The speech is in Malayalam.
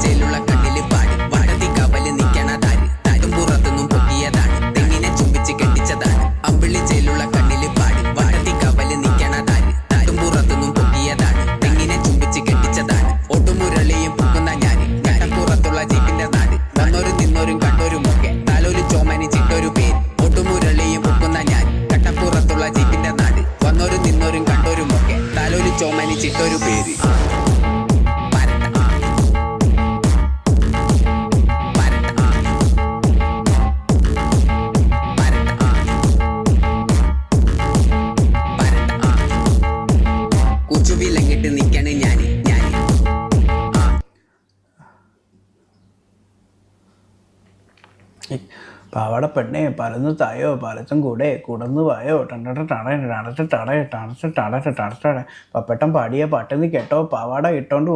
ചേലുള്ള കണ്ണില് പാടി വടതി കവല് നിക്കണതാര് താരും പുറത്തുനിന്നും പൊക്കിയതാണ് തെങ്ങിനെ ചുംബിച്ച് കെട്ടിച്ചതാണ് അമ്പിളി ചേലുള്ള കണ്ണില് പാടി വടതി കവല് നിക്കണതാര് താരും പുറത്തുനിന്നും പൊക്കിയതാണ് തെങ്ങിനെ ചുംബിച്ച് കെട്ടിച്ചതാണ് ഒട്ടുമുരളിയും പൊക്കുന്ന ഞാന് കടപ്പുറത്തുള്ള ജീപ്പിന്റെ നാട് വന്നോരും നിന്നോരും കണ്ടോരുമൊക്കെ തലോലി ചോമനി ചിട്ടൊരു പേര് ഒട്ടുമുരളിയും പൊക്കുന്ന ഞാൻ കട്ടപ്പുറത്തുള്ള ജീപ്പിന്റെ നാട് വന്നോരും നിന്നോരും കണ്ടോരുമൊക്കെ തലോലി ചോമനി ചിട്ടൊരു പേര് കുച്ചുവിലങ്ങിട്ട് നിക്കണ് ഞാന് പാവാട പെണ്ണേ പലന്നു തായോ പലത്തും കൂടെ കുടന്നു വായോ ടണ പപ്പട്ടം പാടിയ പാട്ടെന്ന് കേട്ടോ പാവാട ഇട്ടോണ്ട്